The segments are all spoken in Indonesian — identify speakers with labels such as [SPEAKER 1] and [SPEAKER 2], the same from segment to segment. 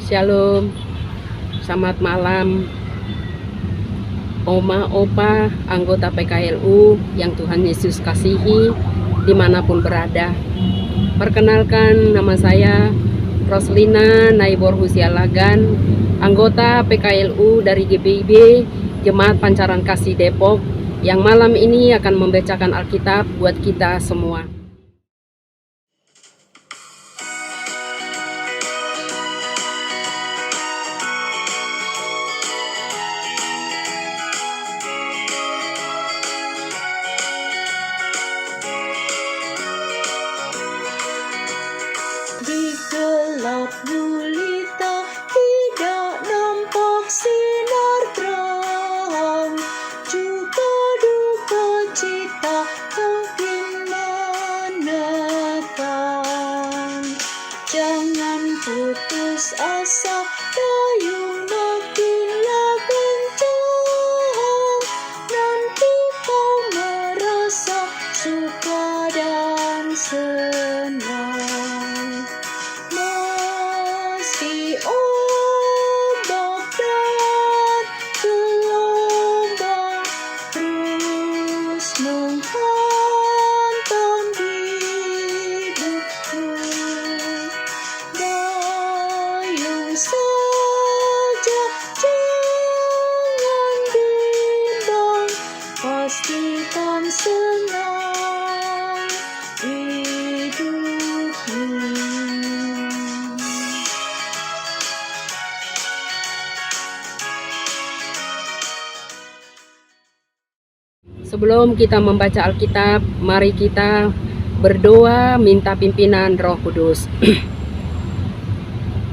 [SPEAKER 1] Shalom, selamat malam Oma, Opa, anggota PKLU yang Tuhan Yesus kasihi dimanapun berada. Perkenalkan, nama saya Roslina Naibor Husialagan, anggota PKLU dari GPIB Jemaat Pancaran Kasih Depok, yang malam ini akan membacakan Alkitab buat kita semua.
[SPEAKER 2] Di gelap gulita tidak nampak sinar terang, juga duka cita makin menekan. Jangan putus asa, dayung makinlah kencang, nanti kau merasa suka dan senang. Meski ombak dan gelombang terus menghantam hidupku, dayung saja, jangan bimbang, pastikan senang hidupmu.
[SPEAKER 1] Sebelum kita membaca Alkitab, mari kita berdoa minta pimpinan Roh Kudus.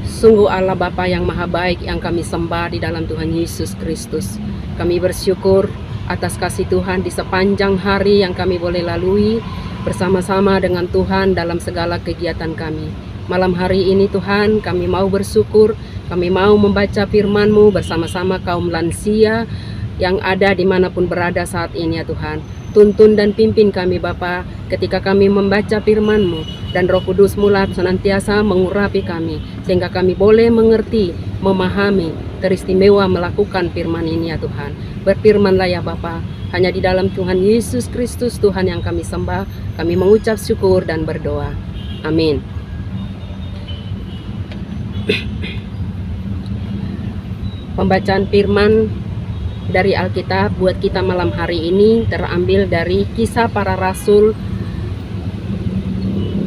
[SPEAKER 1] Sungguh Allah Bapa yang Maha Baik yang kami sembah di dalam Tuhan Yesus Kristus. Kami bersyukur atas kasih Tuhan di sepanjang hari yang kami boleh lalui bersama-sama dengan Tuhan dalam segala kegiatan kami. Malam hari ini Tuhan, kami mau bersyukur, kami mau membaca firman-Mu bersama-sama kaum lansia yang ada dimanapun berada saat ini ya Tuhan. Tuntun dan pimpin kami Bapa ketika kami membaca firman-Mu, dan Roh Kudus mula senantiasa mengurapi kami sehingga kami boleh mengerti, memahami, teristimewa melakukan firman ini ya Tuhan. Berfirmanlah ya Bapa, hanya di dalam Tuhan Yesus Kristus Tuhan yang kami sembah, kami mengucap syukur dan berdoa. Amin. Pembacaan firman dari Alkitab buat kita malam hari ini terambil dari Kisah Para Rasul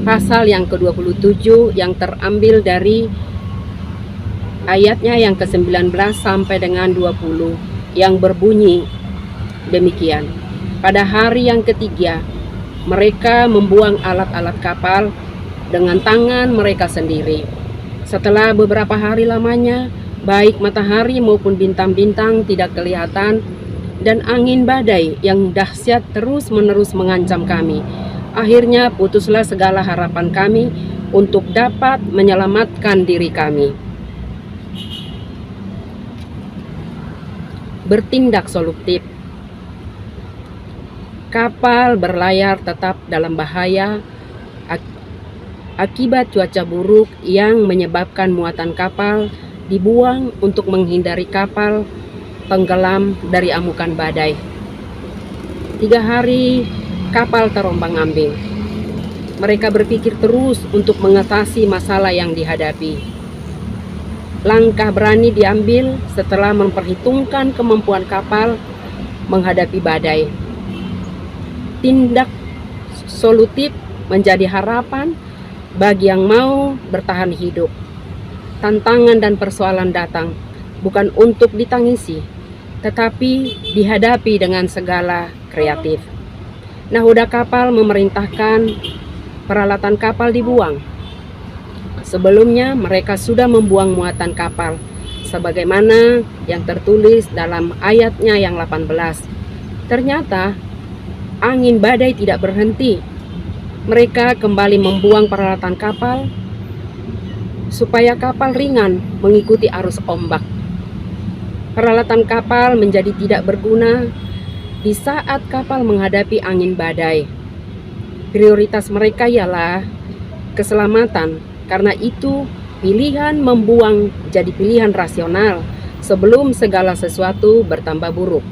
[SPEAKER 1] pasal yang ke-27, yang terambil dari ayatnya yang ke-19 sampai dengan 20, yang berbunyi demikian. Pada hari yang ketiga, mereka membuang alat-alat kapal dengan tangan mereka sendiri. Setelah beberapa hari lamanya, baik matahari maupun bintang-bintang tidak kelihatan, dan angin badai yang dahsyat terus-menerus mengancam kami. Akhirnya putuslah segala harapan kami untuk dapat menyelamatkan diri kami. Bertindak solutif. Kapal berlayar tetap dalam bahaya akibat cuaca buruk yang menyebabkan muatan kapal dibuang untuk menghindari kapal tenggelam dari amukan badai. 3 hari kapal terombang-ambing. Mereka berpikir terus untuk mengatasi masalah yang dihadapi. Langkah berani diambil setelah memperhitungkan kemampuan kapal menghadapi badai. Tindak solutif menjadi harapan bagi yang mau bertahan hidup. Tantangan dan persoalan datang bukan untuk ditangisi, tetapi dihadapi dengan segala kreatif. Nahoda kapal memerintahkan peralatan kapal dibuang. Sebelumnya mereka sudah membuang muatan kapal, sebagaimana yang tertulis dalam ayatnya yang 18. Ternyata angin badai tidak berhenti. Mereka kembali membuang peralatan kapal supaya kapal ringan mengikuti arus ombak. Peralatan kapal menjadi tidak berguna di saat kapal menghadapi angin badai. Prioritas mereka ialah keselamatan, karena itu Pilihan membuang jadi pilihan rasional sebelum segala sesuatu bertambah buruk.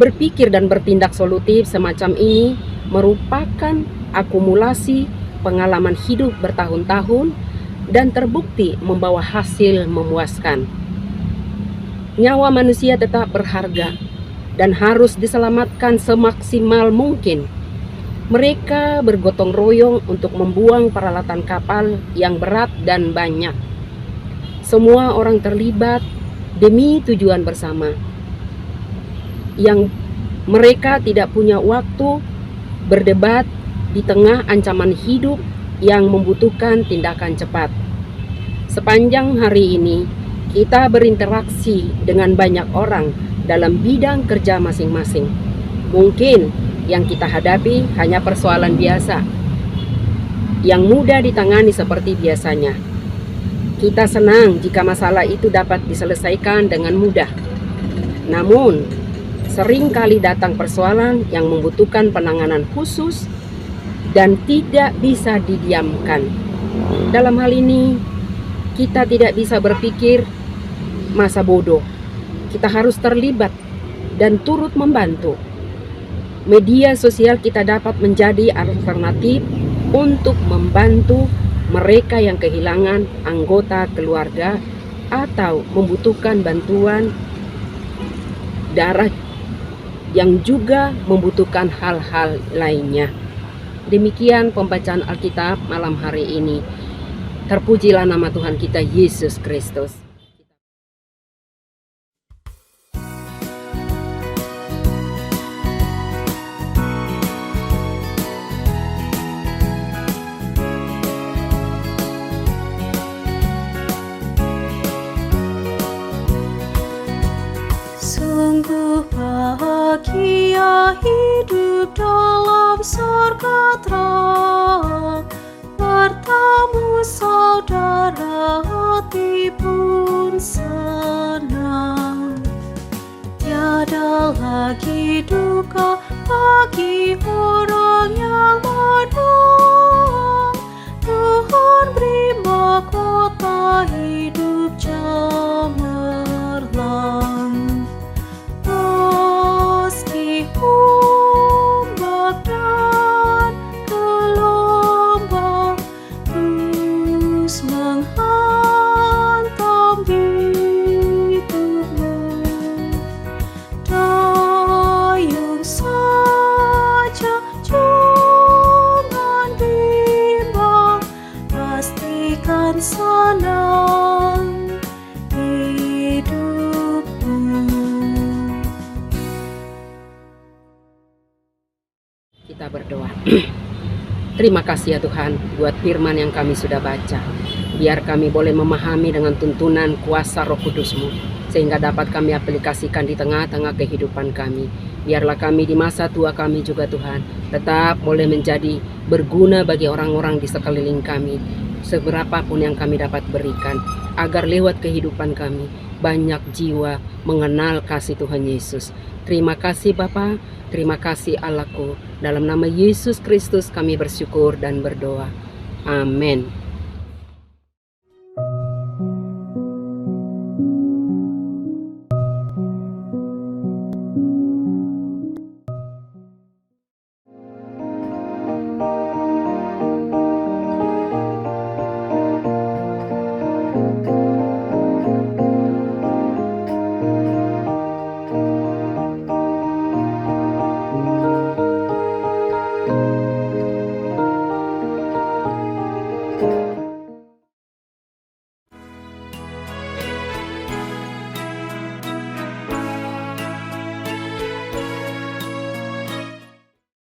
[SPEAKER 1] Berpikir dan bertindak solutif semacam ini merupakan akumulasi pengalaman hidup bertahun-tahun dan terbukti membawa hasil memuaskan. Nyawa manusia tetap berharga dan harus diselamatkan semaksimal mungkin. Mereka bergotong royong untuk membuang peralatan kapal yang berat dan banyak. Semua orang terlibat demi tujuan bersama, yang mereka tidak punya waktu berdebat di tengah ancaman hidup yang membutuhkan tindakan cepat. Sepanjang hari ini, kita berinteraksi dengan banyak orang dalam bidang kerja masing-masing. Mungkin yang kita hadapi hanya persoalan biasa, yang mudah ditangani seperti biasanya. Kita senang jika masalah itu dapat diselesaikan dengan mudah. Namun, sering kali datang persoalan yang membutuhkan penanganan khusus dan tidak bisa didiamkan. Dalam hal ini, kita tidak bisa berpikir masa bodoh. Kita harus terlibat dan turut membantu. Media sosial kita dapat menjadi alternatif untuk membantu mereka yang kehilangan anggota keluarga atau membutuhkan bantuan darah, yang juga membutuhkan hal-hal lainnya. Demikian pembacaan Alkitab malam hari ini. Terpujilah nama Tuhan kita Yesus Kristus.
[SPEAKER 2] Sungguh bahagia hidup dalam surga terang, bertemu saudara hati pun senang. Tiada lagi duka bagi orang yang menang. Tuhan beri mahkota hidup cemerlang. Meski ombak dan gelombang terus menghantam hidupmu, dayung saja, jangan bimbang, pastikan senang hidupmu.
[SPEAKER 1] Kita berdoa. Terima kasih ya Tuhan buat firman yang kami sudah baca. Biar kami boleh memahami dengan tuntunan kuasa Roh Kudus-Mu, sehingga dapat kami aplikasikan di tengah-tengah kehidupan kami. Biarlah kami di masa tua kami juga Tuhan tetap boleh menjadi berguna bagi orang-orang di sekeliling kami, seberapapun yang kami dapat berikan, agar lewat kehidupan kami banyak jiwa mengenal kasih Tuhan Yesus. Terima kasih Bapa, terima kasih Allahku. Dalam nama Yesus Kristus kami bersyukur dan berdoa. Amin.